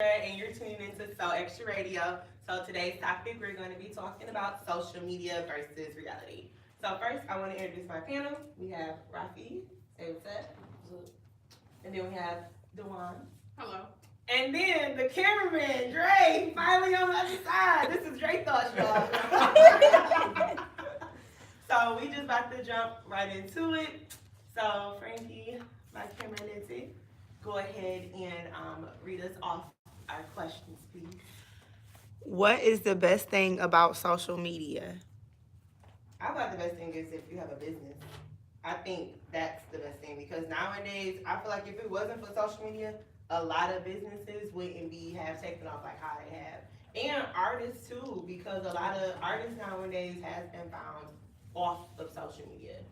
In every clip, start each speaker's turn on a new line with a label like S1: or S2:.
S1: And you're tuning into So Extra Radio. So today's topic, we're going to be talking about social media versus reality. So first, I want to introduce my panel. We have Rafi, say what's up. And then we have Dewan.
S2: Hello.
S1: And then the cameraman, Dre, finally on the other side. This is Dre Thoughts, y'all. So we just about to jump right into it. So Frankie, my camera Nancy, go ahead and read us off our questions, please.
S3: What is the best thing about social media?
S1: I thought the best thing is if you have a business. I think that's the best thing because nowadays I feel like if it wasn't for social media, a lot of businesses wouldn't have taken off like how they have. And artists too, because a lot of artists nowadays has been found off of social media.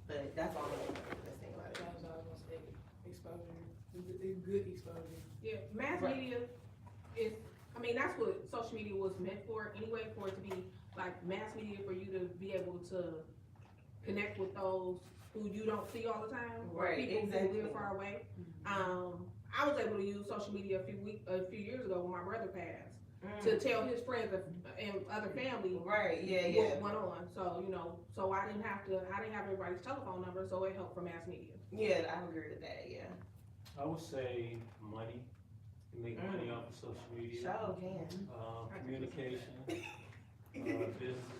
S1: But that's all the best thing about it.
S2: That's what I was gonna say. Exposure. Good exposure. Yeah, mass
S1: Right.
S2: media is. I mean, that's what social media was meant for anyway. For it to be like mass media, for you to be able to connect with those who you don't see all the time, or
S1: Right,
S2: people
S1: exactly.
S2: who live far away. I was able to use social media a few years ago when my brother passed to tell his friends and other family
S1: Right, yeah.
S2: what went on. So so I didn't have everybody's telephone number, so it helped for mass media.
S1: Yeah, I agree with that, yeah.
S4: I would say money. You make money off of social media.
S1: Sure can.
S4: Communication. Business,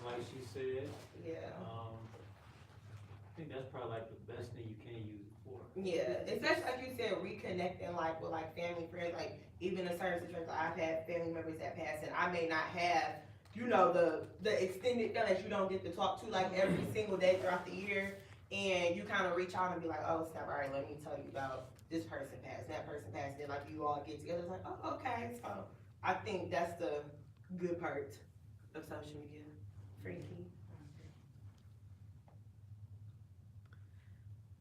S4: like she said.
S1: Yeah.
S4: I think that's probably like the best thing you can use it for.
S1: Yeah, especially like you said, reconnecting like with like family, friends, like even in certain situations, like I've had family members that pass and I may not have, the extended family that you don't get to talk to like every single day throughout the year, and you kind of reach out and be like, oh snap, all right, let me tell you about this person passed, that person passed, then like you all get together, it's like, oh okay, so I think that's the good part of social media. Frankie.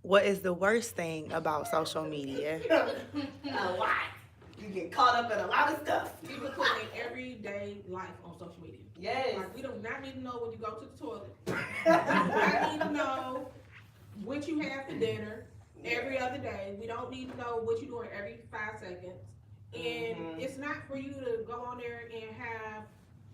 S3: What is the worst thing about social media?
S1: A lot. You get caught up in a lot of stuff.
S2: People put their everyday life on social media.
S1: Yes.
S2: Like, we do not need to know when you go to the toilet. We do not need to know what you have for dinner every other day. We don't need to know what you're doing every 5 seconds. And it's not for you to go on there and have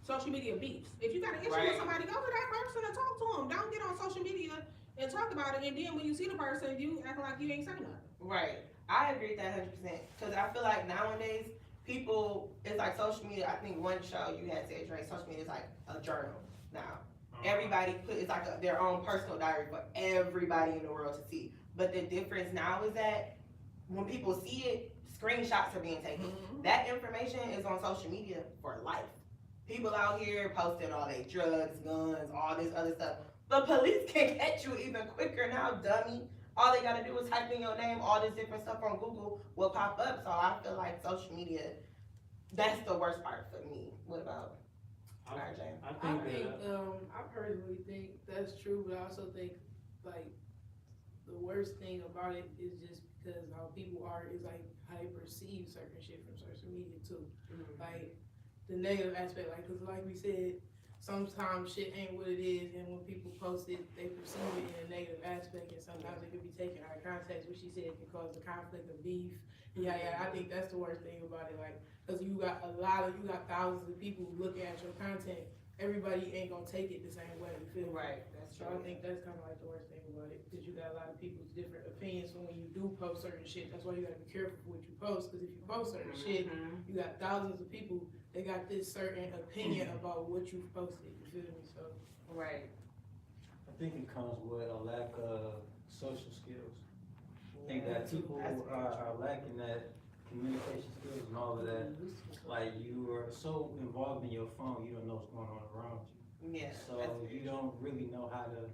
S2: social media beefs. If you got an issue with somebody, go to that person and talk to them. Don't get on social media and talk about it, and then when you see the person, you act like you ain't saying nothing.
S1: Right. I agree with that 100%. Because I feel like nowadays, people, it's like social media. I think one show you had said, Dre, social media is like a journal now. Everybody it's like their own personal diary for everybody in the world to see. But the difference now is that when people see it, screenshots are being taken. That information is on social media for life. People out here posting all their drugs, guns, all this other stuff. The police can catch you even quicker now, dummy. All they gotta do is type in your name, all this different stuff on Google will pop up. So I feel like social media, that's the worst part for me. What about RJ?
S5: I personally think that's true, but I also think like the worst thing about it is just because how people are is like how they perceive certain shit from social media too. Like the negative aspect, like because like we said, sometimes shit ain't what it is, and when people post it, they perceive it in a negative aspect, and sometimes it could be taken out of context. What she said can cause a conflict of beef. Yeah, I think that's the worst thing about it. Like, cause you got thousands of people looking at your content. Everybody ain't gonna take it the same way. You feel me?
S1: Right, that's
S5: So
S1: true.
S5: I think that's kind of like the worst thing about it, because you got a lot of people's different opinions. So when you do post certain shit, that's why you gotta be careful for what you post. Because if you post certain shit, you got thousands of people that got this certain opinion about what you've posted. You feel me? So
S1: Right.
S4: I think it comes with a lack of social skills. I think that people are lacking that communication skills and all of that. Like you are so involved in your phone, you don't know what's going on around you.
S1: Yeah.
S4: So you don't really know how to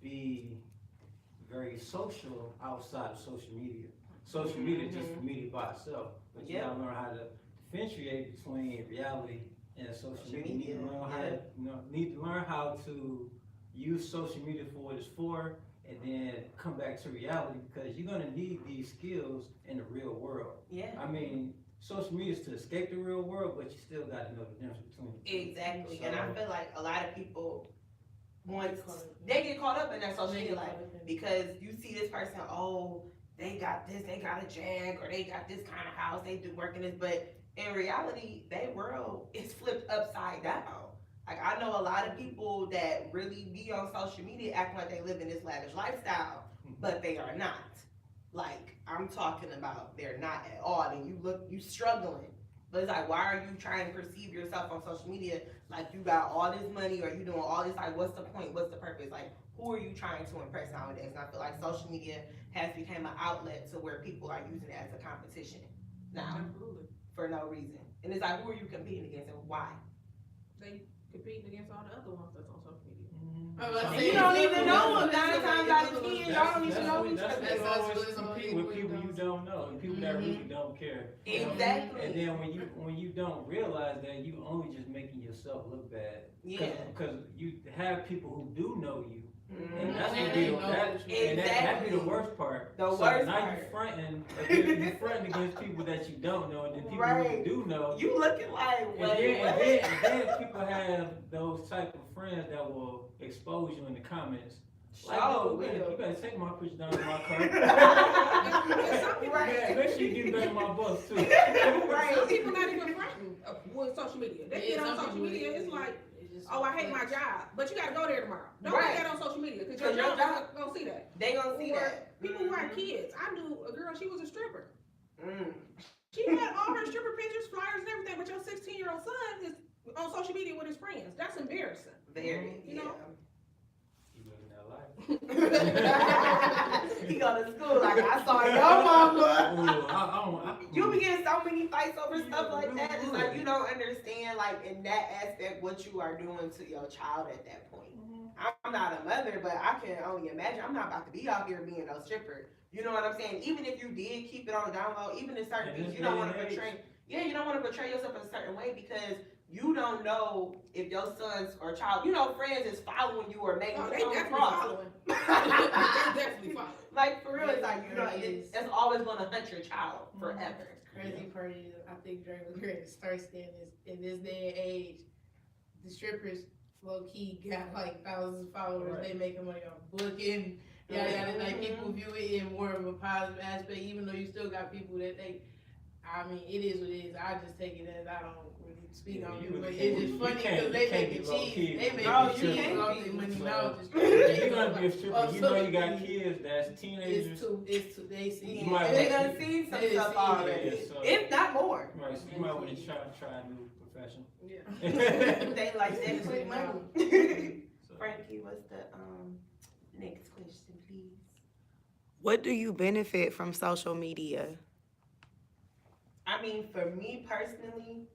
S4: be very social outside of social media. Social media is just media by itself, but you gotta learn how to differentiate between reality and social media. You need to learn how to, need to learn how to use social media for what it's for, and then come back to reality, because you're gonna need these skills in the real world.
S1: Yeah.
S4: I mean, social media is to escape the real world, but you still gotta know the difference between the two.
S1: Exactly.
S4: So,
S1: And I feel like a lot of people they get caught up in that social media life because you see this person, oh, they got this, they got a Jag, or they got this kind of house, they do work in this, but in reality, their world is flipped upside down. Like, I know a lot of people that really be on social media acting like they live in this lavish lifestyle, but they are not. Like, I'm talking about they're not at all. And you struggling. But it's like, why are you trying to perceive yourself on social media like you got all this money or you doing all this? Like, what's the point? What's the purpose? Like, who are you trying to impress nowadays? And I feel like social media has become an outlet to where people are using it as a competition now
S2: Absolutely.
S1: for no reason. And it's like, who are you competing against and why?
S2: They competing against all the other ones that's on social media.
S1: And you don't even know them 9 times out of 10. Y'all don't even know each
S4: That's
S1: other.
S4: why you always
S5: That's
S4: compete with people you don't know and people that really don't care.
S1: Exactly.
S4: And then when you don't realize that, you only just making yourself look bad.
S1: Yeah.
S4: Because you have people who do know you.
S1: Mhm.
S4: And that's
S5: And
S4: what
S5: they
S4: be
S5: know
S4: that
S5: what you-
S4: that'd be the worst part.
S1: The
S4: So
S1: worst
S4: now
S1: part.
S4: you fronting against people that you don't know, and then people
S1: Right.
S4: who you do know.
S1: You looking like,
S4: And
S1: wait, what?
S4: then people have those type of friends that will expose you in the comments. Like,
S1: Oh,
S4: dude, man,
S1: will.
S4: you better take my picture down in my car.
S1: Right.
S4: Yeah, make sure you get back in my bus too.
S1: Right.
S2: Some people not even fronting with social media. They get on
S5: some
S2: social
S5: people,
S2: media, it's like,
S5: it's just
S2: oh, I hate my job, but you gotta go there tomorrow. Don't
S1: Right.
S2: put that on social media, because
S1: 'Cause
S2: your
S1: your
S2: job gonna see that.
S1: They gonna see
S2: Or
S1: that.
S2: people who have
S1: Mhm.
S2: kids. I knew a girl, she was a stripper.
S1: Mm.
S2: She had all her stripper pictures, flyers, and everything, but your 16-year-old son is on social media with his friends. That's embarrassing.
S1: Very,
S2: You know?
S4: You living that life.
S1: He go to school like, I saw your mama.
S4: Ooh,
S1: You be getting so many fights over stuff like that. It's like you don't understand, like, in that aspect, what you are doing to your child at that point. I'm not a mother, but I can only imagine. I'm not about to be out here being no stripper. You know what I'm saying? Even if you did keep it on the down low, even in certain
S4: In
S1: things,
S4: this
S1: you don't
S4: day
S1: want to
S4: and age.
S1: portray. Yeah, you don't want to portray yourself in a certain way because you don't know if your sons or child, friends is following you or making
S2: Oh,
S1: you
S2: they
S1: come
S2: definitely
S1: across.
S2: following. They definitely following.
S1: Like, for real, it's like,
S5: Right.
S1: it's always going to hunt your child forever.
S5: Crazy part is, I think Drake was ready to start saying this in this day and age. The strippers low key got like thousands of followers.
S4: Right.
S5: They making money off booking. Yeah, like people view it in more of a positive aspect, even though you still got people that they. I mean, it is what it is. I just take it as I don't really speak on it, but it's just funny because they making cheese. They
S1: No,
S5: making
S1: you
S5: cheese
S1: can't
S5: off
S1: be.
S5: their money now. Just
S4: You're gonna be a stripper.
S5: Oh,
S4: You know you
S5: so-
S4: got kids that's teenagers.
S5: It's too. They see.
S4: You might
S1: And they
S4: want
S1: done
S4: to-
S1: seen some
S5: they done
S1: stuff
S5: seen it,
S1: already.
S4: yeah, so-
S1: If not more.
S4: Right, so you might want to try a new profession.
S5: Yeah.
S1: They like that quick money.
S4: So,
S1: Frankie, what's the next question, please?
S3: What do you benefit from social media?
S1: I mean, for me personally,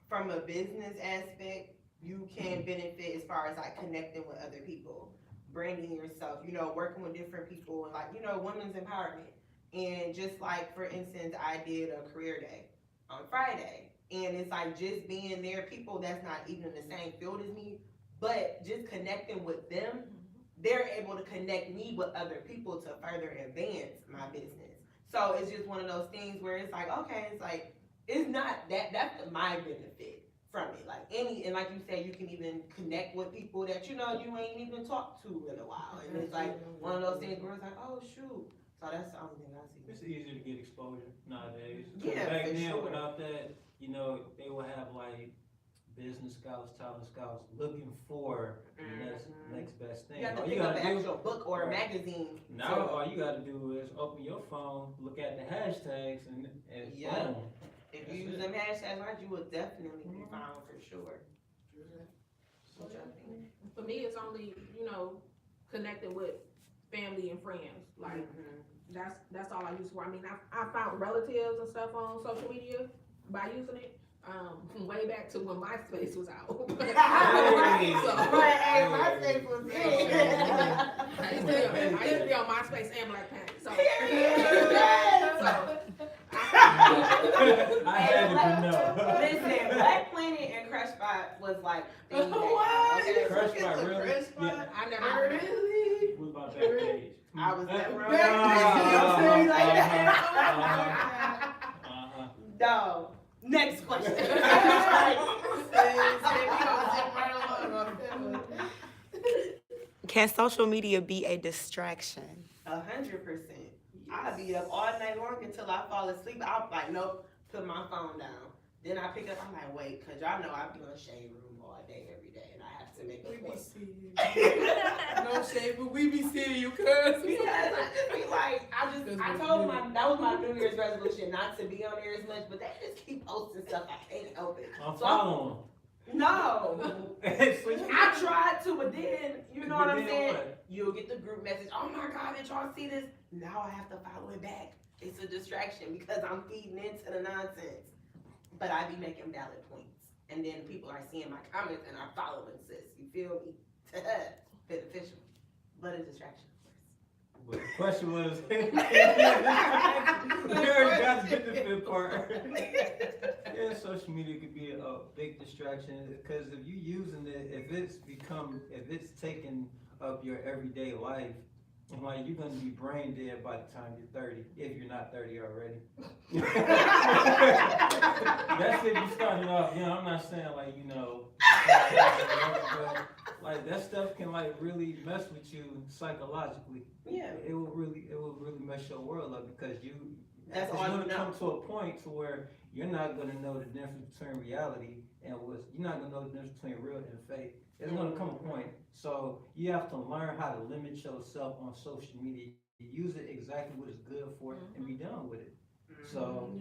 S1: from a business aspect, you can benefit as far as like connecting with other people, branding yourself, working with different people, and like, women's empowerment. And just like, for instance, I did a career day on Friday, and it's like just being there, people that's not even in the same field as me, but just connecting with them, they're able to connect me with other people to further advance my business. So it's just one of those things where it's like, okay, it's like, it's not that's my benefit from it. Like and like you said, you can even connect with people that you ain't even talked to in a while. And it's like one of those things where it's like, oh shoot. So that's the only thing I see.
S4: it's easier to get exposure nowadays.
S1: Yeah,
S4: Back
S1: for
S4: then,
S1: sure.
S4: without that, they would have like business scouts, talent scouts looking for the next best thing.
S1: You have to
S4: All
S1: pick up
S4: gotta
S1: an
S4: do-
S1: actual book or a
S4: Right.
S1: magazine.
S4: Now all you gotta do is open your phone, look at the hashtags, and
S1: Yeah.
S4: boom.
S1: If you
S4: That's
S1: use them hashtags right, you will definitely be found for sure. What y'all think?
S2: For me, it's only, connecting with family and friends. Like, that's all I use for. I mean, I found relatives and stuff on social media by using it. Way back to when MySpace was out.
S1: Right.
S2: So-
S1: Right, hey, my face was big.
S2: I used to be on MySpace and Black Panther. So,
S4: I had to know.
S1: Listen, Black Planet and Crush Spot was like things that-
S5: What?
S1: okay?
S4: Crush Spot, really?
S5: Crush Spot?
S2: I never heard of it.
S5: Really?
S4: What about Backpage?
S1: I was never on
S5: Backpage.
S4: Uh-huh.
S1: No. Next question.
S3: Can social media be a distraction?
S1: 100%. I'll be up all night long until I fall asleep. I'll like, nope, put my phone down. pick up, I'm like, wait, cause y'all know I be on Shade Room all day, every day, and I have to make
S5: We
S1: a
S5: be
S1: point.
S5: seeing you. No shade, but we be seeing you, cuz.
S1: Because I just be like, I told that was my New Year's resolution, not to be on there as much, but they just keep posting stuff, I can't help it.
S4: I'm
S1: So
S4: following
S1: No,
S4: them.
S1: I tried to, but then, you know what I'm saying?
S4: What?
S1: You'll get the group message, oh my God, did y'all see this? Now I have to follow it back. It's a distraction because I'm feeding into the nonsense. But I be making valid points. And then people are seeing my comments and are following, sis. You feel me? Beneficial. But a distraction, of
S4: But the question was, you already got the benefit part. Yeah, social media could be a big distraction because if you're using it, if it's taking up your everyday life, like you're gonna be brain dead by the time you're 30, if you're not 30 already. That's if you starting off, I'm not saying like, but like that stuff can like really mess with you psychologically.
S1: Yeah.
S4: It will really mess your world up because
S1: That's
S4: it's
S1: all you
S4: gonna
S1: know.
S4: come to a point to where you're not gonna know the difference between reality and you're not gonna know the difference between real and fake. It's gonna come a point. So you have to learn how to limit yourself on social media. Use it exactly what it's good for and be done with it. So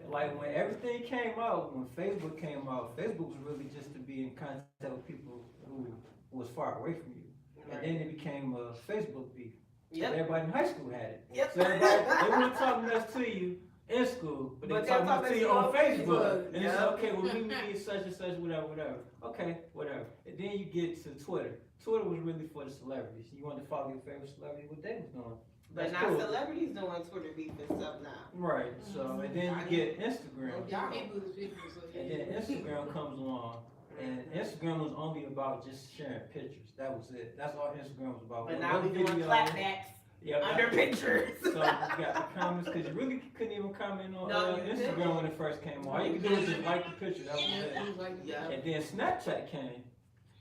S4: like when everything came out, when Facebook came out, Facebook was really just to be in contact with people who was far away from you. And then it became a Facebook beef.
S1: Yep.
S4: Everybody in high school had it.
S1: Yep.
S4: So everybody, they want to talk mess to you in school, but they talk mess to you on Facebook. And it's okay, well, we need such and such, whatever. Okay, whatever. And then you get to Twitter. Twitter was really for the celebrities. You want to follow your favorite celebrity, what they was doing.
S1: But
S4: That's
S1: now
S4: cool.
S1: celebrities doing Twitter beef and stuff now.
S4: Right, so, and then you get Instagram.
S5: Yeah, people is people, so
S4: And
S5: yeah.
S4: then Instagram comes along. And Instagram was only about just sharing pictures. That was it. That's all Instagram was about.
S1: But
S4: One
S1: now we doing
S4: video,
S1: clapbacks
S4: yeah,
S1: under pictures.
S4: So you got the comments because you really couldn't even comment on
S1: No, you
S4: Instagram
S1: couldn't.
S4: when it first came on. All you could do was just like the picture. That was
S5: Yeah,
S4: it.
S5: it was like,
S1: Yeah.
S4: And then Snapchat came.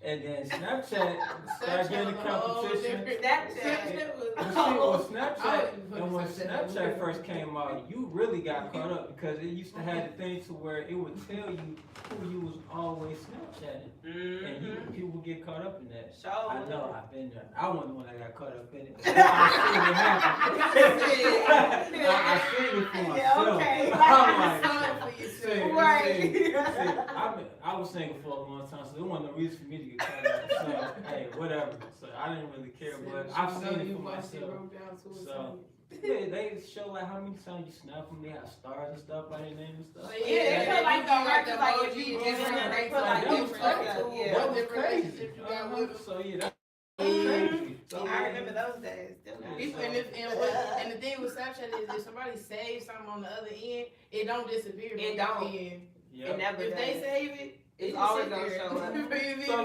S4: And then Snapchat started getting the competition.
S1: Snapchat.
S4: But see, when Snapchat first came out, you really got caught up because it used to have the thing to where it would tell you who you was always Snapchatting. And people would get caught up in that. I know, I've been there. I wasn't the one that got caught up in it. I seen it for myself.
S1: Yeah, okay.
S4: I'm
S5: Saw
S4: like,
S5: it for yourself.
S1: Right.
S4: I was single for a long time, so there wasn't no reason for me to get caught up. So, hey, whatever. So I didn't really care, but I've seen it for myself. So, yeah, they show like how many times you snap them. They have stars and stuff by their name and stuff.
S1: Yeah, they put like the hearts, like if you
S5: Yeah,
S1: give them, they put
S4: Like,
S1: like
S4: that was
S1: different
S4: crazy.
S1: stuff. Yeah.
S4: That was
S5: Different
S4: crazy.
S5: relationships you got with them.
S4: So yeah, that's crazy. So,
S1: I remember those days. Still now.
S5: And the thing with Snapchat is if somebody saves something on the other end, it don't disappear.
S1: It don't.
S5: And
S4: yeah.
S1: It never
S5: if
S1: does.
S5: they save it,
S1: It's
S5: just
S1: always
S5: sit
S1: gonna
S5: there.
S1: show up.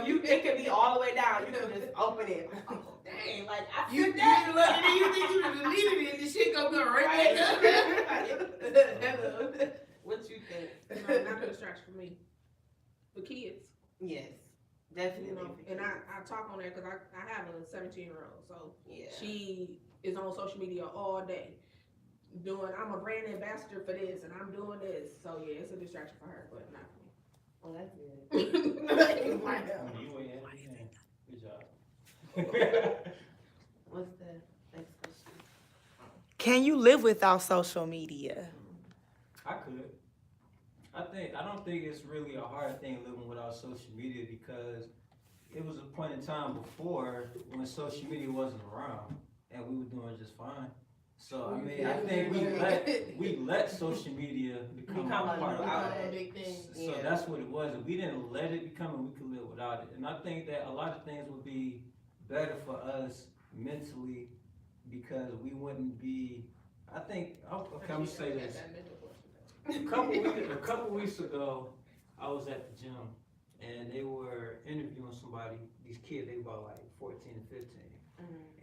S5: You
S1: So it could be all the way down. You can just open it. Oh, dang, like I
S5: You
S1: said
S5: did
S1: that.
S5: look and then you think you deleted it and the shit gonna go right back up.
S1: What you think?
S2: No, not a distraction for me. For kids,
S1: Yes,
S2: you
S1: definitely.
S2: know, and I talk on that because I have a 17-year-old, so
S1: Yeah.
S2: she is on social media all day. I'm a brand ambassador for this and I'm doing this. So yeah, it's a distraction for her, but not
S1: Well, that's good.
S2: for me.
S4: You ain't had anything. Good job.
S1: What's the next question?
S3: Can you live without social media?
S4: I could. I don't think it's really a hard thing living without social media because it was a point in time before when social media wasn't around and we were doing just fine. So I mean, I think we let social media become a part of our
S5: a big thing.
S4: So that's what it was. If we didn't let it become it, we could live without it. And I think that a lot of things would be better for us mentally because we wouldn't be. Okay, I'm gonna say this. A couple weeks ago, I was at the gym and they were interviewing somebody. These kids, they were about like 14 and 15.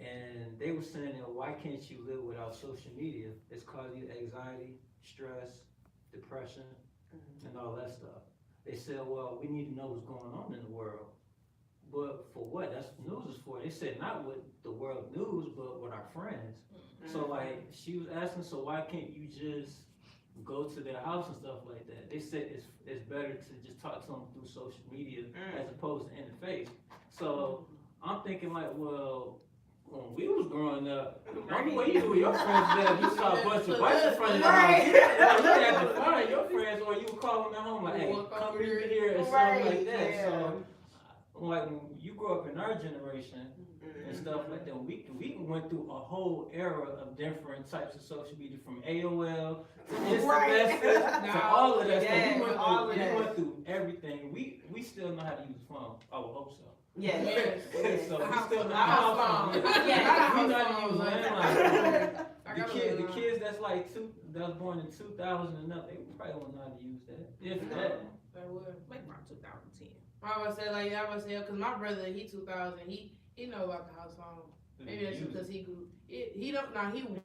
S4: And they were saying that why can't you live without social media? It's causing you anxiety, stress, depression, and all that stuff. They said, well, we need to know what's going on in the world. But for what? That's what news is for. They said not with the world news, but with our friends. So like she was asking, so why can't you just go to their house and stuff like that. They said it's better to just talk to them through social media as opposed to in the face. So I'm thinking like, well, when we was growing up, the only way you knew your friends that you saw a bunch of whites in front of your house. You had to find your friends, or you would call them at home like, hey, come here and something like that. So like when you grow up in our generation and stuff like that, we went through a whole era of different types of social media, from AOL to instant message to all of that stuff. We went through everything. We still know how to use the phone. I would hope so.
S1: Yes.
S4: So we still know
S1: House
S4: how to
S1: phone.
S4: we know how to use landline.
S5: I got
S4: The
S5: one.
S4: kids that's like that was born in 2000 and up, they probably won't know how to use that. If that.
S5: That would.
S2: Like around 2010.
S5: I would say like, I would say, cause my brother, he 2000, he know about the house phone. Maybe that's just because he grew. He don't. Now he will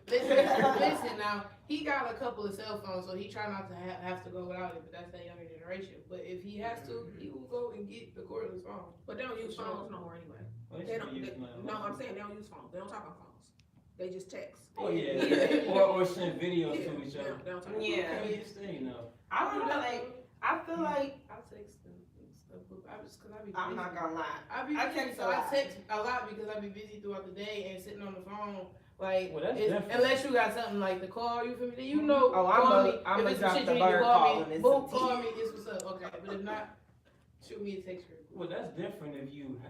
S5: listen. Now he got a couple of cell phones, so he try not to have to go without it. But that's that younger generation. But if he has to, he will go and get the cordless phone.
S2: But they don't use phones no more anyway.
S4: Well,
S2: They don't.
S4: use
S2: No, I'm saying they don't use phones. They don't talk on phones. They just text.
S4: Oh yeah, or send videos to each other.
S2: They don't talk on
S1: Yeah.
S2: phones.
S4: Just you know.
S1: I don't know, like, I feel like,
S5: I text and stuff, but I just cause I be.
S1: I'm
S5: busy.
S1: not gonna lie.
S5: I
S1: text
S5: text
S1: a
S5: so I
S1: lot.
S5: text a lot because I be busy throughout the day and sitting on the phone. Like,
S4: Well, that's
S5: it's-
S4: different.
S5: unless you got something like the call, you feel me? Then you know,
S1: Oh,
S5: call me.
S1: I'm
S5: If
S1: gonna
S5: it's some
S1: drop
S5: shit
S1: the
S5: you need to
S1: bird
S5: call
S1: call
S5: me,
S1: and
S5: boom,
S1: some
S5: call
S1: tea.
S5: me. This what's up, okay? But if not, shoot me a text real quick.
S4: Well, that's different if you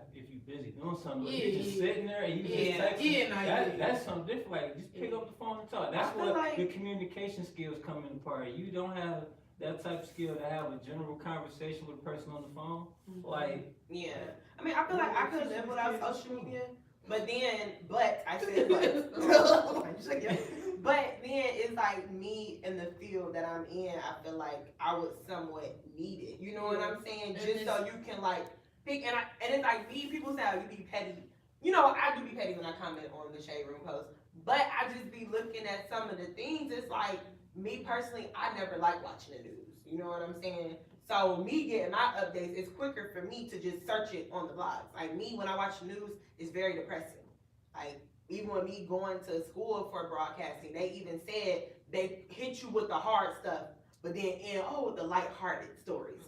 S4: busy doing something. But
S5: Yeah,
S4: you just
S5: yeah.
S4: sitting there and you
S5: Yeah,
S4: just texting.
S5: yeah, nah, yeah.
S4: That's something different. Like just pick up the phone and talk. That's
S1: I feel
S4: what
S1: like-
S4: your communication skills come into play. You don't have that type of skill to have a general conversation with a person on the phone. Like
S1: Yeah. I mean, I feel like I could live without social media, but I said but then it's like me in the field that I'm in, I feel like I would somewhat need it. You know what I'm saying?
S5: And
S1: Just so you can like pick, and it's like people say, oh, you be petty. You know, I do be petty when I comment on the Shade Room post, but I just be looking at some of the things. It's like, me personally, I never like watching the news. You know what I'm saying? So me getting my updates, it's quicker for me to just search it on the blogs. Like me, when I watch the news, it's very depressing. Like even with me going to school for broadcasting, they even said they hit you with the hard stuff, but then end with the lighthearted stories.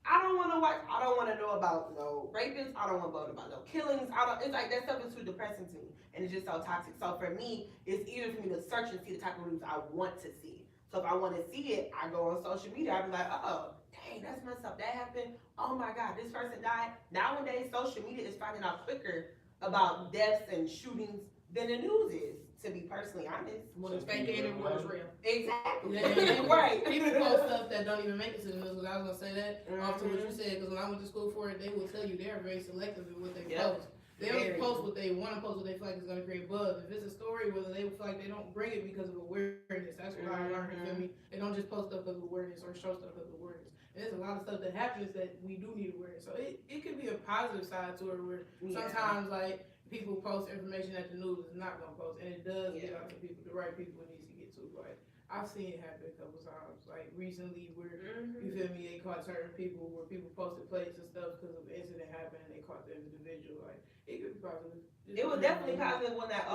S1: I don't want to watch. I don't want to know about no rapists. I don't want to know about no killings. It's like that stuff is too depressing to me, and it's just so toxic. So for me, it's easier for me to search and see the type of news I want to see. So if I want to see it, I go on social media. I be like, oh, dang, that's messed up. That happened. Oh my God, this person died. Nowadays, social media is finding out quicker about deaths and shootings than the news is. To be personally honest.
S2: What is fake and what is real.
S1: Exactly.
S5: Yeah,
S1: Right.
S5: People post stuff that don't even make it to the news. I was gonna say that off to what you said, because when I went to school for it, they will tell you they're very selective in what they post. They only post what they want to post, what they feel like is gonna create buzz. If it's a story, whether they feel like they don't bring it because of awareness, that's what I learned. You feel me? They don't just post stuff of awareness or show stuff of awareness. And there's a lot of stuff that happens that we do need awareness. So it could be a positive side to it, where sometimes like people post information that the news is not gonna post, and it does get out to people, the right people it needs to get to. Like I've seen it happen a couple times, like recently where you feel me, they caught certain people where people posted plates and stuff because of the incident happened and they caught the individual. Like it could be positive.
S1: It was definitely positive when that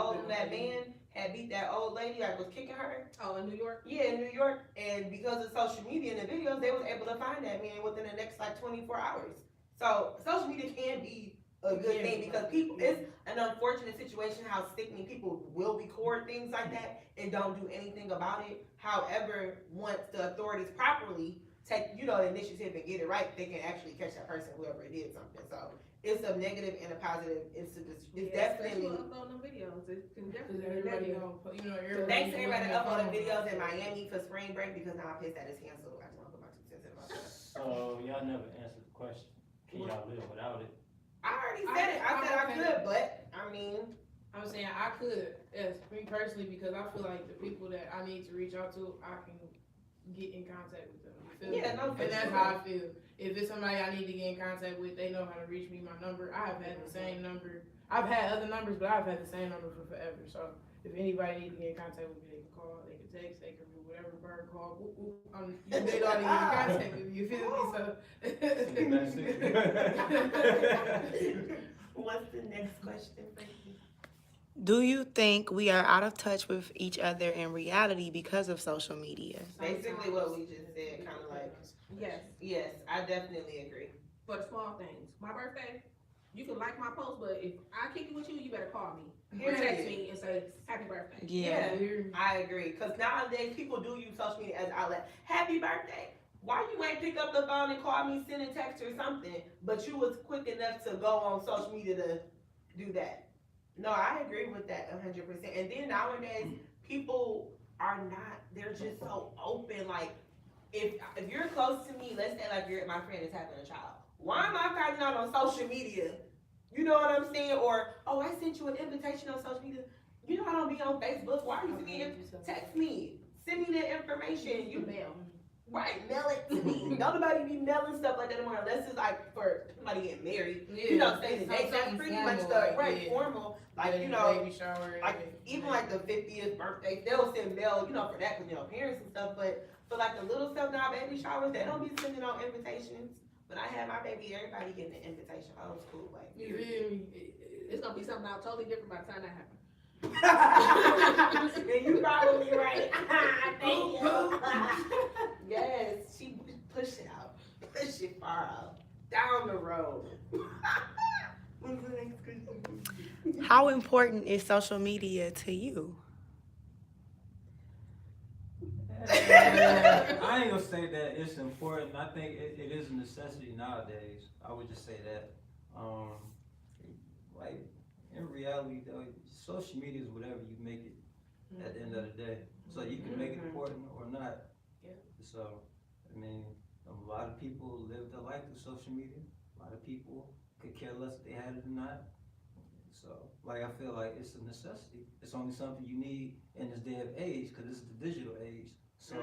S1: man had beat that old lady, like was kicking her.
S2: Oh, in New York?
S1: Yeah, in New York. And because of social media and the videos, they was able to find that man within the next like 24 hours. So social media can be a good thing because people, it's an unfortunate situation how sickening people will record things like that and don't do anything about it. However, once the authorities properly take, the initiative and get it right, they can actually catch that person, whoever did something. So it's a negative and a positive. It's definitely.
S2: Uploading videos. It can definitely be
S5: Everybody
S2: negative.
S5: gonna, everybody.
S1: Thanks to everybody that uploaded videos in Miami for spring break because now I'm pissed that it's canceled. I just want to put my 2 cents in about that.
S4: So y'all never answered the question. Can y'all live without it?
S1: I already said it. I said I could, but I mean.
S5: I'm saying I could, yes, me personally, because I feel like the people that I need to reach out to, I can get in contact with them. You feel me?
S1: Yeah, no, for
S5: And that's
S1: sure.
S5: how I feel. If it's somebody I need to get in contact with, they know how to reach me. My number, I have had the same number. I've had other numbers, but I've had the same number for forever. So if anybody needs to get in contact with me, they can call, they can text, they can do whatever bird call. They know how to get in contact with me. You feel me? So.
S1: What's the next question, Frankie?
S3: Do you think we are out of touch with each other in reality because of social media?
S1: Basically what we just said, kind of like,
S2: Yes,
S1: yes, I definitely agree.
S2: for the small things. My birthday, you can like my post, but if I kick it with you, you better call me or text me and say happy birthday.
S1: Yeah, I agree. Cause nowadays people do use social media as an outlet. Happy birthday. Why you ain't pick up the phone and call me, send a text or something, but you was quick enough to go on social media to do that? No, I agree with that 100%. And then nowadays people are not. They're just so open. Like if you're close to me, let's say like my friend is having a child. Why am I finding out on social media? You know what I'm saying? Or, oh, I sent you an invitation on social media. You know I don't be on Facebook. Why are you sending? Text me. Send me the information. You
S2: Mail.
S1: right, mail it to me. Don't nobody be mailing stuff like that anymore unless it's like for somebody getting married. You know, say the date. That's pretty much the formal. Like, you know,
S5: baby shower.
S1: like even like the 50th birthday, they'll send mail, you know, for that with parents and stuff. But for like the little stuff now, baby showers, they don't be sending out invitations. When I had my baby, everybody getting an invitation. Oh, it's cool. Like,
S5: You feel me?
S2: It's gonna be something else totally different by the time that happens.
S1: and you probably right. Thank you. Yes, she pushed it out. Push it far out. Down the road. When's the next question?
S3: How important is social media to you?
S4: I ain't gonna say that it's important. I think it is a necessity nowadays. I would just say that. Like in reality, though, social media is whatever you make it at the end of the day. So you can make it important or not.
S2: Yeah.
S4: So I mean, a lot of people live their life through social media. A lot of people could care less if they had it or not. So, like, I feel like it's a necessity. It's only something you need in this day of age because this is the digital age. So,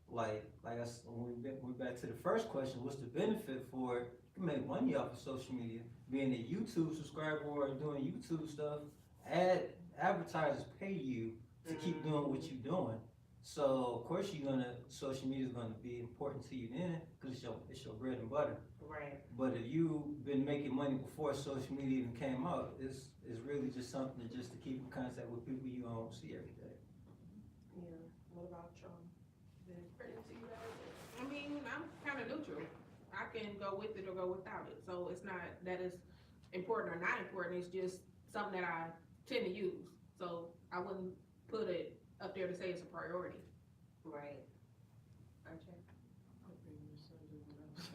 S4: like when we back to the first question, what's the benefit for it? You can make money off of social media. Being a YouTube subscriber or doing YouTube stuff, advertisers pay you to keep doing what you're doing. So, of course, social media is gonna be important to you then because it's your bread and butter.
S1: Right.
S4: But if you've been making money before social media even came out, it's really just something just to keep in contact with people you don't see every day.
S1: Yeah. What about y'all?
S2: I mean, I'm kind of neutral. I can go with it or go without it. So it's not that it's important or not important. It's just something that I tend to use. So I wouldn't put it up there to say it's a priority.
S1: Right.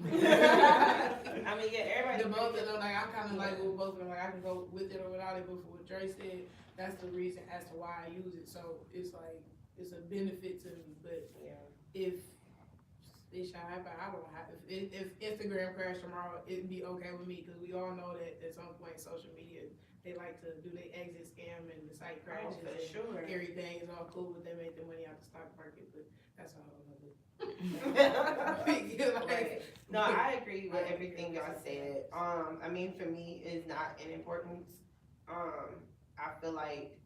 S1: I mean, yeah, everybody.
S5: The both of them, like I'm kind of like with both of them. Like I can go with it or without it. But for what Dre said, that's the reason as to why I use it. So it's like it's a benefit to me. But
S1: Yeah.
S5: if it should happen, I don't have. If Instagram crashed tomorrow, it'd be okay with me because we all know that at some point social media they like to do their exit scam and the site crashes
S1: Oh, for
S5: and
S1: sure.
S5: everything is all cool, but they make the money out the stock market. But that's a whole nother.
S1: Right. No, I agree with everything y'all said. I mean, for me, it's not an importance. I feel like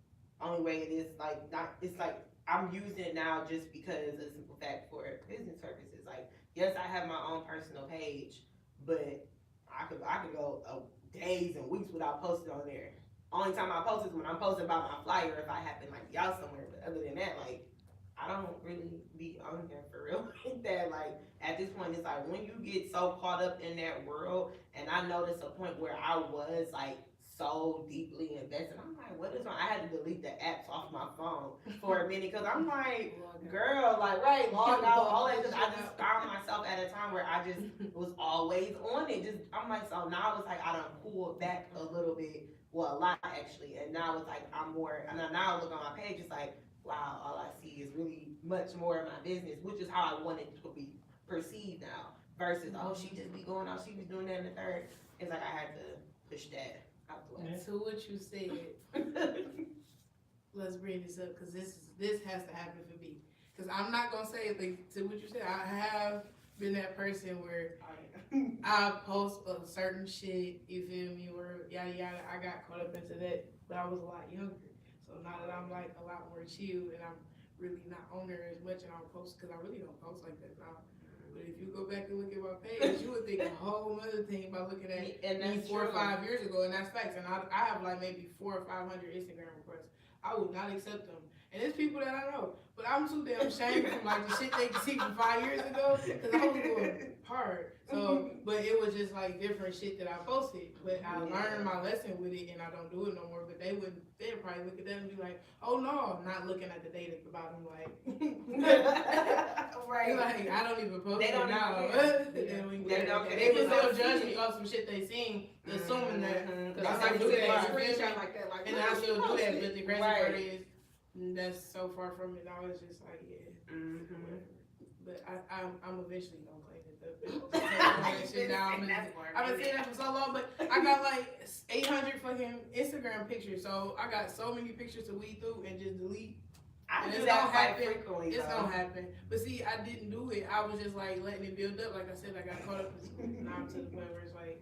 S1: only way it is like not. It's like I'm using it now just because of the simple fact for business purposes. Like, yes, I have my own personal page, but I could go days and weeks without posting on there. Only time I post is when I'm posting about my flyer if I happen like be out somewhere. But other than that, like I don't really be on there for real like that. Like at this point, it's like when you get so caught up in that world, and I noticed a point where I was like so deeply invested. I'm like, what is wrong? I had to delete the apps off my phone for a minute because I'm like, girl, like log out, all that. I just found myself at a time where I just was always on it. Just I'm like, so now it's like I done pulled back a little bit, well, a lot actually, and now it's like I'm more. And now I look on my page, it's like, wow, all I see is really much more of my business, which is how I want it to be perceived now. Versus, oh, she just be going out, she was doing that in the third. It's like I had to push that out the way.
S5: To what you said, let's bring this up because this has to happen for me. Because I'm not gonna say like to what you said. I have been that person where I post a certain shit, you feel me, or yada yada. I got caught up into that, but I was a lot younger. So now that I'm like a lot more chill and I'm really not on there as much and I don't post because I really don't post like that now. But if you go back and look at my my page, you would think a whole other thing by looking at
S1: And
S5: me
S1: that's
S5: 4 or
S1: true.
S5: 5 years ago, and that's facts. And I have like maybe 400 or 500 Instagram requests. I would not accept them. And it's people that I know, but I'm too damn ashamed from like the shit they could see from 5 years ago, because I was going hard. So, but it was just like different shit that I posted. But I learned my lesson with it, and I don't do it no more. But they'd probably look at that and be like, oh no, I'm not looking at the date at the bottom,
S1: Right.
S5: like I don't even post
S1: They
S5: it
S1: don't
S5: now.
S1: even
S5: They
S1: don't care.
S5: They would
S1: They
S5: still
S1: just
S5: judge
S1: see
S5: me
S1: it.
S5: off some shit they seen, assuming that.
S1: Mhm.
S5: Because
S2: That's
S5: I
S2: like
S5: do
S2: you said,
S5: that.
S2: screenshot like that, like
S5: And
S2: look
S5: I
S2: what she
S5: still do that,
S2: posted.
S5: but the crazy
S1: Right.
S5: part is that's so far from it. I was just like, yeah,
S1: Mhm.
S5: whatever. But I'm eventually gonna clean it up. That shit down. I've been saying that for so long, but I got like 800 fucking Instagram pictures, so I got so many pictures to weed through and just delete.
S1: I
S5: And
S1: do
S5: it's
S1: that
S5: gonna
S1: quite
S5: happen.
S1: frequently.
S5: It's
S1: though.
S5: gonna happen. But see, I didn't do it. I was just like letting it build up. Like I said, I got caught up in now to the point where it's like,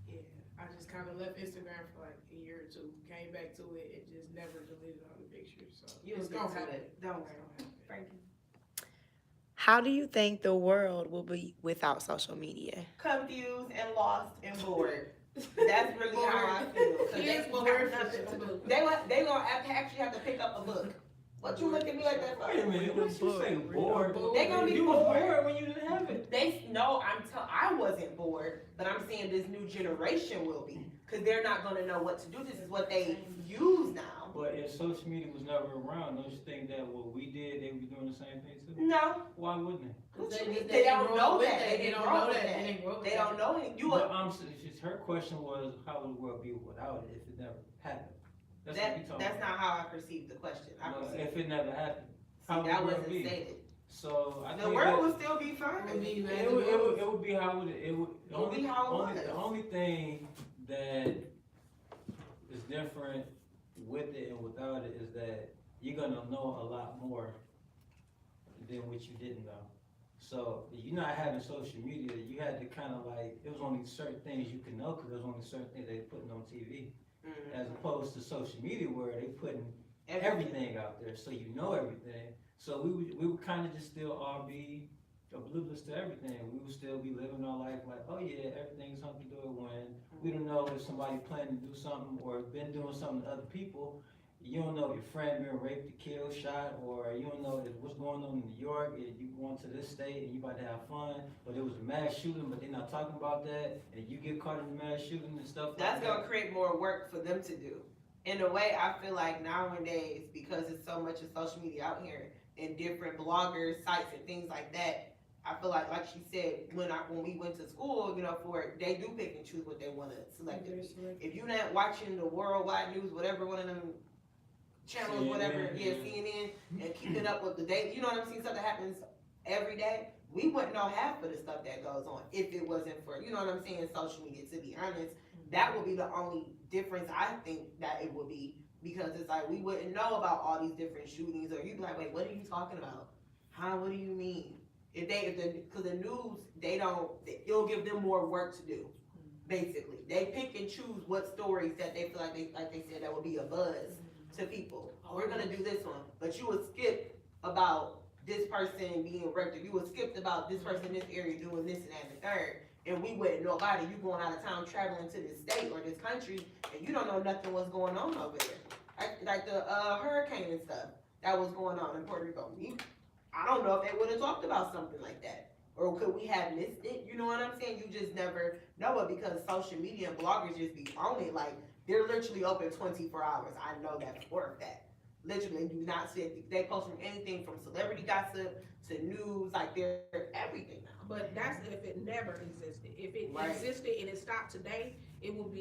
S5: yeah, I just kind of left Instagram for like a year or two, came back to it, and just never deleted all the pictures. So
S1: You
S5: it's
S1: was
S5: gonna
S1: get to
S5: happen.
S1: it. Don't
S5: It's
S1: worry.
S5: gonna happen.
S1: Frankie.
S3: How do you think the world will be without social media?
S1: Confused and lost and bored. That's really how I feel. 'Cause
S2: Kids
S1: they
S2: will have nothing to do.
S1: they gonna actually have to pick up a book. What you look at me like that for?
S4: Wait a minute, what you say bored?
S1: They gonna be
S4: You was
S1: bored.
S4: bored when you didn't have it.
S1: They no, I wasn't bored, but I'm saying this new generation will be, because they're not gonna know what to do. This is what they use now.
S4: But if social media was never around, don't you think that what we did, they would be doing the same thing too?
S1: No,
S4: Why wouldn't they?
S1: what
S5: They
S1: you mean?
S5: just-
S1: They don't
S5: grow
S1: know
S5: up with
S1: that. They
S5: They
S1: didn't
S5: don't
S1: grow
S5: know
S1: up with
S5: that. They
S1: that.
S5: didn't grow up with
S1: They
S5: that.
S1: don't know it. You
S4: But
S1: are,
S4: her question was, how would the world be without it if it never happened? That's what we
S1: that's
S4: talking
S1: not how I perceived the question. I
S4: about.
S1: perceived
S4: If it never happened, how would
S1: that
S4: the world
S1: wasn't
S4: be?
S1: stated.
S4: So I
S1: The
S4: think
S1: world
S4: that
S1: will still be fine.
S5: It would be
S4: it would be how it would.
S1: It would be how it was.
S4: The only thing that is different with it and without it is that you're gonna know a lot more than what you didn't know. So you're not having social media. You had to kind of like, it was only certain things you could know because there was only certain things they putting on TV, as opposed to social media where they putting everything out there, so you know everything. So we would kind of just still all be oblivious to everything. We would still be living our life like, oh yeah, everything's hunky-dory, when we don't know if somebody planning to do something or been doing something to other people. You don't know if your friend been raped, killed, shot, or you don't know if what's going on in New York, if you going to this state and you about to have fun, or there was a mass shooting, but they're not talking about that, and you get caught in the mass shooting and stuff
S1: That's
S4: like
S1: gonna
S4: that.
S1: create more work for them to do. In a way, I feel like nowadays, because there's so much of social media out here and different bloggers, sites and things like that, I feel like she said, when we went to school, they do pick and choose what they wanna select. If you're not watching the worldwide news, whatever one of them channels, whatever, CNN, and keeping up with the day, you know what I'm saying, stuff that happens every day, we wouldn't know half of the stuff that goes on if it wasn't for, you know what I'm saying, social media, to be honest. That would be the only difference I think that it would be, because it's like, we wouldn't know about all these different shootings, or you'd be like, wait, what are you talking about? What do you mean? Cause the news, it'll give them more work to do, basically. They pick and choose what stories that they feel like they said, that would be a buzz to people. We're gonna do this one, but you would skip about this person being raped, or you would skip about this person in this area doing this and that and the third, and we wouldn't know about it. You going out of town, traveling to this state or this country, and you don't know nothing what's going on over there. Like the hurricane and stuff that was going on in Puerto Rico. I don't know if they would have talked about something like that. Or could we have missed it? You know what I'm saying? You just never know it, because social media and bloggers just be on it. Like, they're literally open 24 hours. I know that for a fact. Literally, do not see, they post from anything from celebrity gossip to news, like they're everything now.
S2: But that's if it never existed. If it
S1: Right.
S2: existed and it stopped today, it would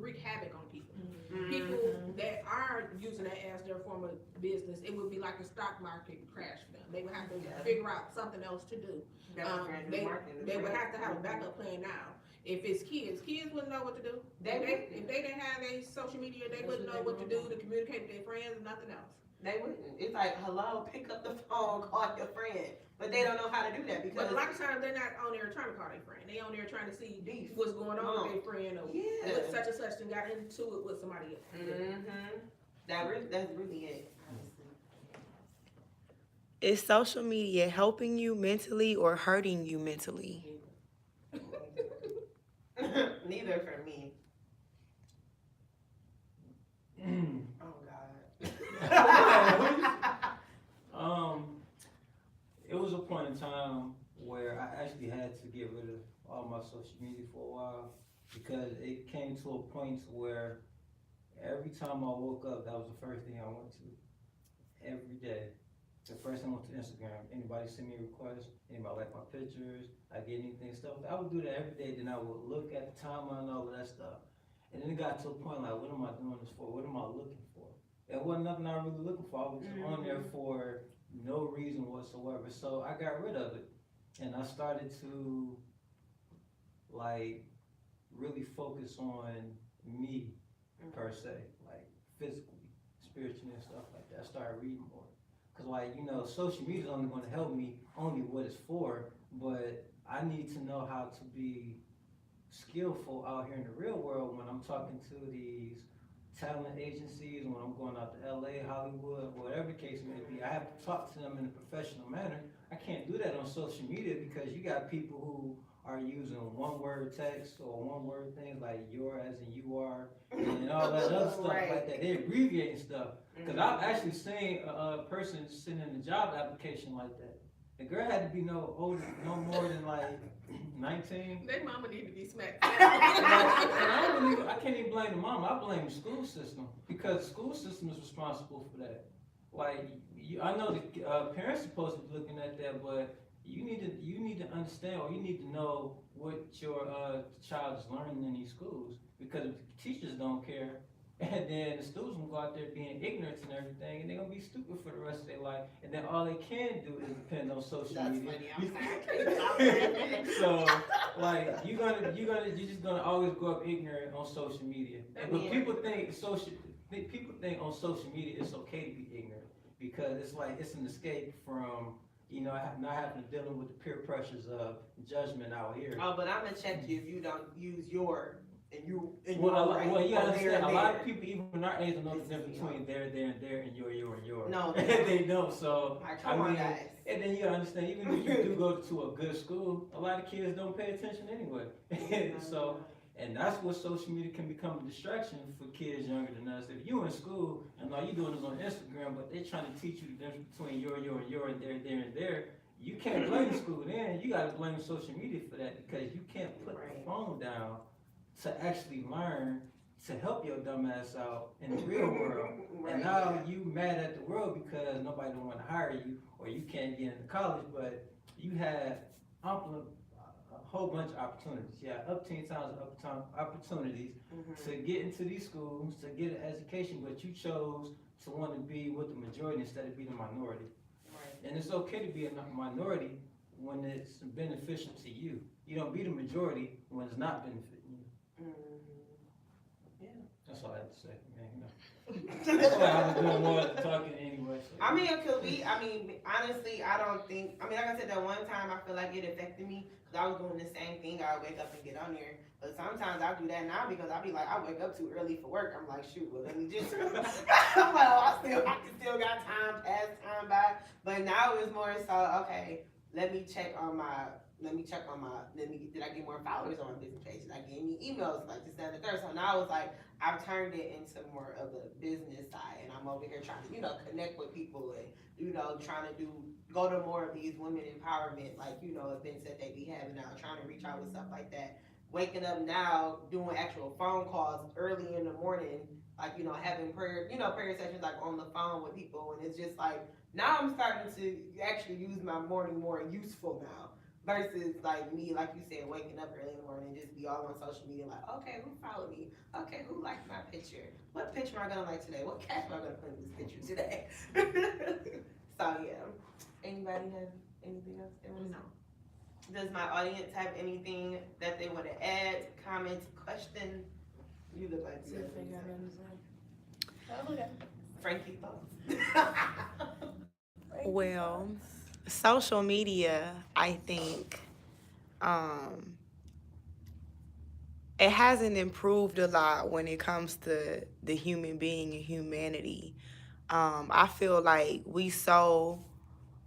S2: wreak havoc on people.
S1: Mm-hmm.
S2: People that are using that as their form of business, it would be like a stock market crash for them. They would have to figure out something else to do. They would have to have a backup plan now. If it's kids wouldn't know what to do. If they didn't have a social media, they wouldn't know what to do to communicate with their friends and nothing else.
S1: They wouldn't. It's like, hello, pick up the phone, call your friend. But they don't know how to do that, because
S2: But a lot of times they're not on there trying to call their friend. They on there trying to see
S1: Beef.
S2: what's going on with their friend, or
S1: Yeah.
S2: what such and such and got into it with somebody else.
S1: That's really it.
S3: Is social media helping you mentally or hurting you mentally?
S1: Neither for me. Oh God.
S4: It was a point in time where I actually had to get rid of all my social media for a while because it came to a point where every time I woke up, that was the first thing I went to. Every day. The first thing I went to Instagram. Anybody send me a request? Anybody like my pictures? I get anything stuff. I would do that every day. Then I would look at the timeline and all of that stuff. And then it got to a point like, what am I doing this for? What am I looking for? It wasn't nothing I was really looking for. I was just on there for no reason whatsoever. So I got rid of it. And I started to like really focus on me per se, like physically, spiritually and stuff like that. I started reading more. Cause like, you know, social media is only gonna help me only what it's for, but I need to know how to be skillful out here in the real world when I'm talking to these talent agencies, when I'm going out to LA, Hollywood, whatever the case may be. I have to talk to them in a professional manner. I can't do that on social media because you got people who are using one word text or one word things like your as in you are and all that other stuff like that. They're abbreviating stuff. Because I've actually seen a person send in a job application like that. The girl had to be no more than like 19.
S2: Their mama need to be smacked.
S4: And I can't even blame the mom. I blame the school system because the school system is responsible for that. Like, I know the parents are supposed to be looking at that, but you need to understand or you need to know what your child is learning in these schools because if the teachers don't care, and then the students will go out there being ignorant and everything, and they're gonna be stupid for the rest of their life, and then all they can do is depend on social media. So, like, you're just gonna always grow up ignorant on social media. But people think on social media it's okay to be ignorant because it's like it's an escape from not having to dealing with the peer pressures of judgment out here.
S1: Oh, but I'm gonna check you if you don't use your and you and
S4: Well,
S1: right,
S4: you gotta
S1: or there,
S4: understand, a lot
S1: there.
S4: of people, even our age, don't know the difference between there, and there, and your.
S1: No,
S4: They don't, so,
S1: Like,
S4: I
S1: come on,
S4: mean,
S1: guys.
S4: and then you gotta understand, even if you do go to a good school, a lot of kids don't pay attention anyway. So, and that's what social media can become a distraction for kids younger than us. If you in school, and all you doing is on Instagram, but they're trying to teach you the difference between your, and there, and there, you can't blame school then, you gotta blame social media for that, because you can't put the phone down to actually learn to help your dumb ass out in the real world. And now you mad at the world because nobody don't want to hire you or you can't get into college, but you had a whole bunch of opportunities. Yeah, up 10 times opportunities to get into these schools, to get an education, but you chose to want to be with the majority instead of being a minority. And it's okay to be a minority when it's beneficial to you. You don't be the majority when it's not benefiting you.
S1: Yeah.
S4: That's all I have to say, man. That's why I was doing more of the talking anyway. So.
S1: I mean, it could be. I mean, honestly, I don't think. I mean, like I said, that one time I feel like it affected me because I was doing the same thing. I would wake up and get on there. But sometimes I do that now because I be like, I wake up too early for work. I'm like, shoot, well, let me just. I'm like, oh, I still got time, pass time by. But now it's more so, okay, let me check on my. Did I get more followers on my business page? Did I get any emails like this, that, and the third? So now it's like, I've turned it into more of a business side, and I'm over here trying to, connect with people and, trying to go to more of these women empowerment, like, events that they be having now, trying to reach out with stuff like that. Waking up now, doing actual phone calls early in the morning, like, having prayer sessions like on the phone with people, and it's just like, now I'm starting to actually use my morning more useful now. Versus like me, like you said, waking up early in the morning and just be all on social media like, okay, who followed me? Okay, who liked my picture? What picture am I gonna like today? What caption am I gonna put in this picture today? So yeah. Anybody have anything else they want to know? Does my audience have anything that they want to add, comment, question? You look like Frankie thoughts.
S3: Well, social media, I think, it hasn't improved a lot when it comes to the human being and humanity. I feel like we so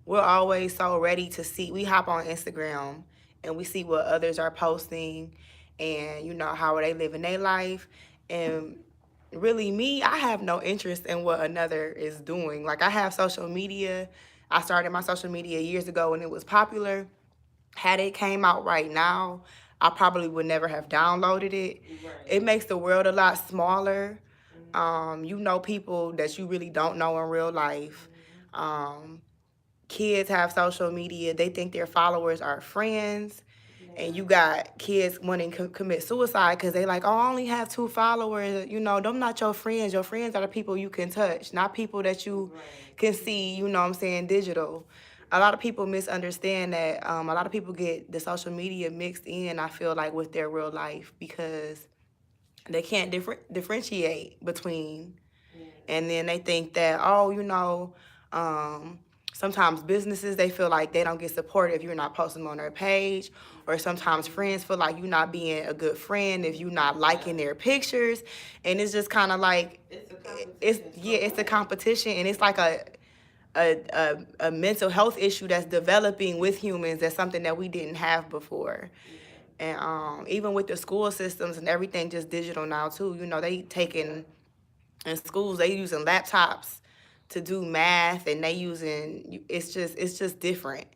S3: we're always so ready to see. We hop on Instagram and we see what others are posting and, you know, how are they living their life. And really, me, I have no interest in what another is doing. Like, I have social media. I started my social media years ago when it was popular. Had it came out right now, I probably would never have downloaded it.
S1: Right.
S3: It makes the world a lot smaller. You know people that you really don't know in real life. Kids have social media. They think their followers are friends. And you got kids wanting to commit suicide because they like, oh, I only have 2 followers. You know, them not your friends. Your friends are the people you can touch, not people that you can see, you know what I'm saying, digital. A lot of people misunderstand that. A lot of people get the social media mixed in, I feel like, with their real life because they can't differentiate between. And then they think that, oh, you know, sometimes businesses, they feel like they don't get support if you're not posting on their page. Or sometimes friends feel like you're not being a good friend if you're not liking their pictures. And it's just kind of like, it's a competition. And it's like a mental health issue that's developing with humans. That's something that we didn't have before. And even with the school systems and everything just digital now too, you know, they taking, in schools, they using laptops to do math and they using, it's just different.